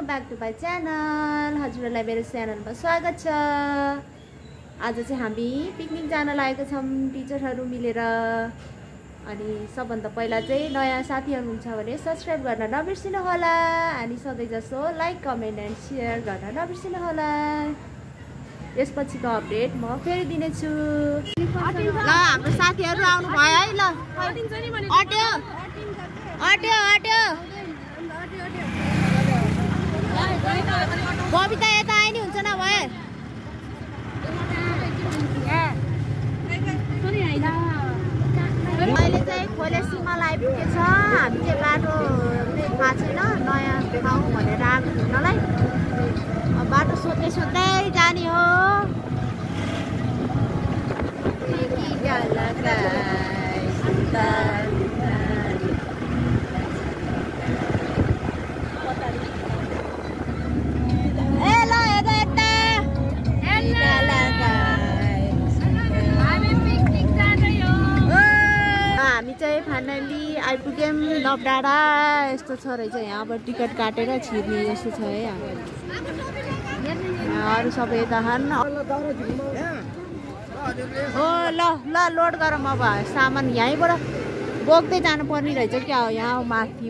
Back to my channel. हजुरहरूलाई मेरो च्यानलमा स्वागत छ। आज चाहिँ हामी पिकनिक जान लागेको छौँ टिचरहरू मिलेर। अनि सबभन्दा पहिला चाहिँ नयाँ साथीहरू हुन्छ भने सब्सक्राइब गर्न नबिर्सिनु होला। अनि सधैँ जसो लाइक कमेन्ट एन्ड सेयर गर्न नबिर्सिनु होला। यसपछिको अपडेट म फेरि दिनेछु। ल हाम्रो साथीहरू आउनु भयो है। ल अट्यो अट्यो अट्यो कविता यता आए नि हुन्छ न भए। अहिले चाहिँ खोले सीमाल आइपुगेछ। हामी चाहिँ बाटो थाहा छैन, नयाँ ठाउँ भनेर आएको घुम्नलाई। बाटो सोध्दै सोध्दै जाने हो। हामी चाहिँ फाइनली आइपुग्यौँ नवडाँडा। यस्तो छ रहेछ यहाँ। अब टिकट काटेर छिर्ने यस्तो छ है। अरू सबै दहन हो। ल ल लोड गरौँ। अब सामान यहीँबाट बोक्दै जानुपर्ने रहेछ क्या हो। यहाँ माथि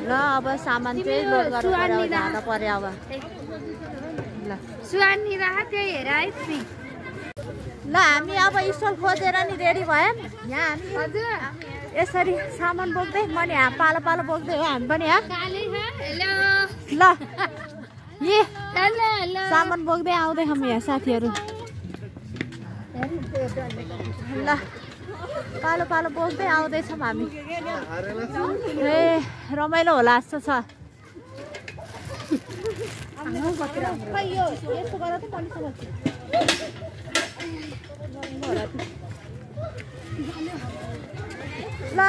ल अब सामान चाहिँ लोड गरेर जानु पर्यो। अब ल सुहानी राह त्यही हेर है। ल हामी अब स्टल खोजेर नि रेडी भयौँ। यहाँ हामी हजुर यसरी सामान बोक्दै मैले पालो पालो बोक्दै हो हामी पनि। ल ए सामान बोक्दै आउँदै हामी यहाँ साथीहरू। ल पालो पालो बोक्दै आउँदैछौँ हामी। ए रमाइलो होला जस्तो छ। ल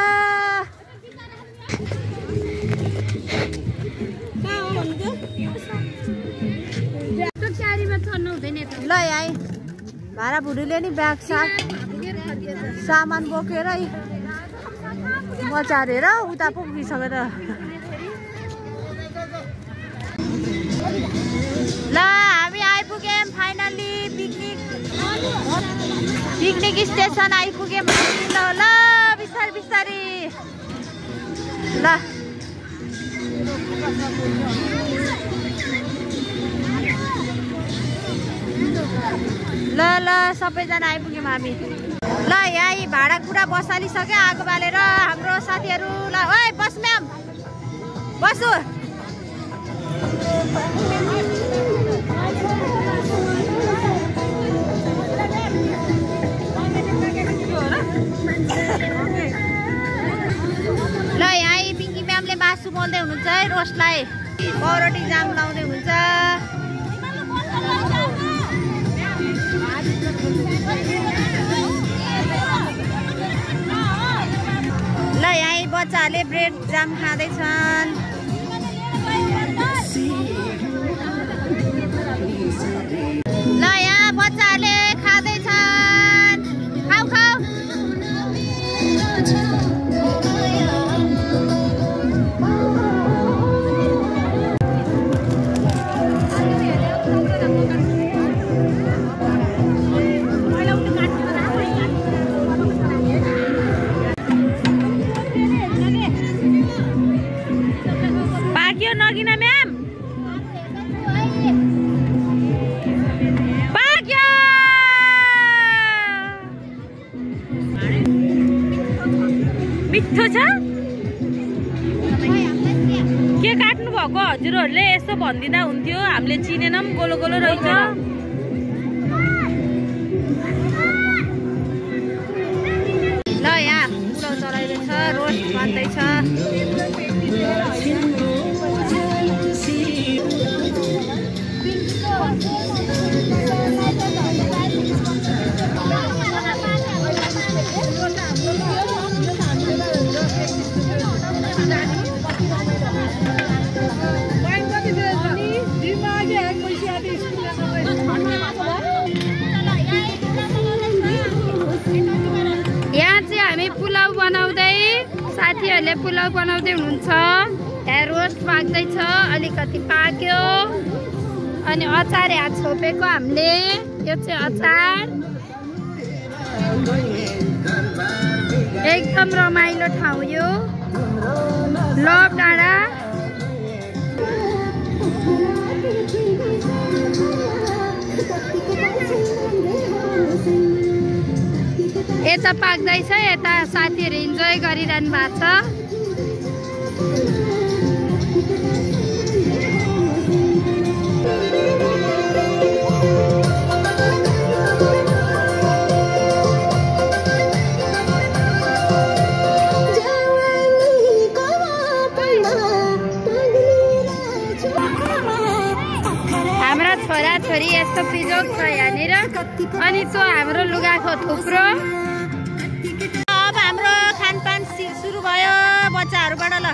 ल यहाँ भाडा भुडीले नि ब्याग सामान बोकेर बचारेर उता पुगिसक्यो त। ल हामी आइपुग्यौँ फाइनल्ली पिकनिक स्टेसन आइपुग्यौँ। ल ल बिस्तारै बिस्तारै ल ल ल सबैजना आइपुग्यौँ हामी। ल यहाँ भाँडाकुँडा बसालिसक्यो आगो बालेर हाम्रो साथीहरू। ल ओइ बस म्याम बसु। ल यहाँ पिङ्की म्यामले मासु बोल्दै हुनुहुन्छ है। रोस्टलाई पौरोटी जाम लाउँदै हुनुहुन्छ। ल यहाँ बच्चाहरूले ब्रेड जाम खाँदैछन्। ल यहाँ बच्चाहरूले खाँदैछन्। खाऊ खाऊ। नगिना म्याम पाक्यो। मिठो छ। के काट्नु भएको हजुरहरूले यसो भनिदिँदा हुन्थ्यो। हामीले चिनेनौँ गोलो गोलो रहेछ। ल यहाँ पुलाउ चलाइरहेछ, रोस्ट बन्दैछ। यहाँ चाहिँ हामी पुलाउ बनाउँदै साथीहरूले पुलाउ बनाउँदै हुनुहुन्छ। यहाँ रोस्ट पाक्दैछ, अलिकति पाक्यो। अनि अचार यहाँ छोपेको हामीले, यो चाहिँ अचार। एकदम रमाइलो ठाउँ यो लभ डाँडा। यता पाक्दैछ, यता साथीहरू इन्जोय गरिरहनु भएको छ। हाम्रा छोराछोरी यस्तो बिजोग छ यहाँनिर। अनि त्यो हाम्रो लुगाको थुप्रो। अब हाम्रो खानपान सुरु भयो बच्चाहरूबाट। ल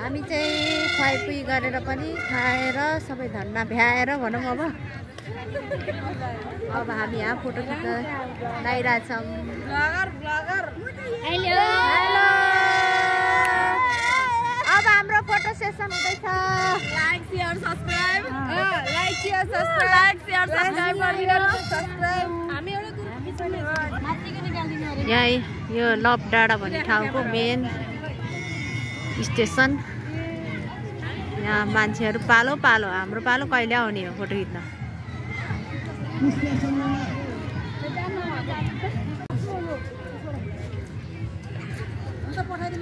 हामी चाहिँ खुवाइपुई गरेर पनि खाएर सबै धन्ना भ्याएर भनौँ अब हामी यहाँ फोटो खिच्न लागिरहेछौँ। हेलो अब हाम्रो फोटो सेसन हुँदैछ। लाइक शेयर सब्स्क्राइब गरिदिनु। यही यो लभ डाँडा भन्ने ठाउँको मेन स्टेसन। यहाँ मान्छेहरू पालो पालो, हाम्रो पालो कहिले आउने हो फोटो खिच्न।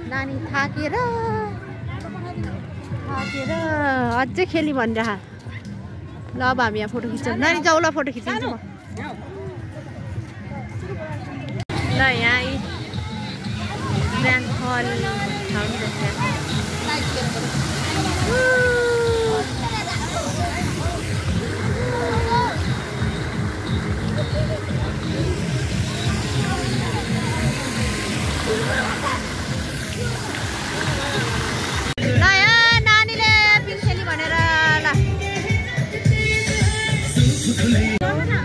नानी थाकेर अझै खेली भनिरह। ल अब हामी यहाँ फोटो खिच्छौँ। नानी जाऊ ल फोटो खिचिदिन्छु म। ल यहाँ ग्रान्ड हल ठाउँ रहेछ।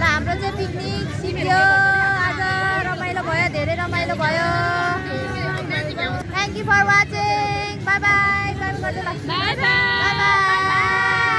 हाम्रो चाहिँ पिकनिक सिक्यो आज। रमाइलो भयो, धेरै रमाइलो भयो। Thank you for watching. Bye bye. Bye by.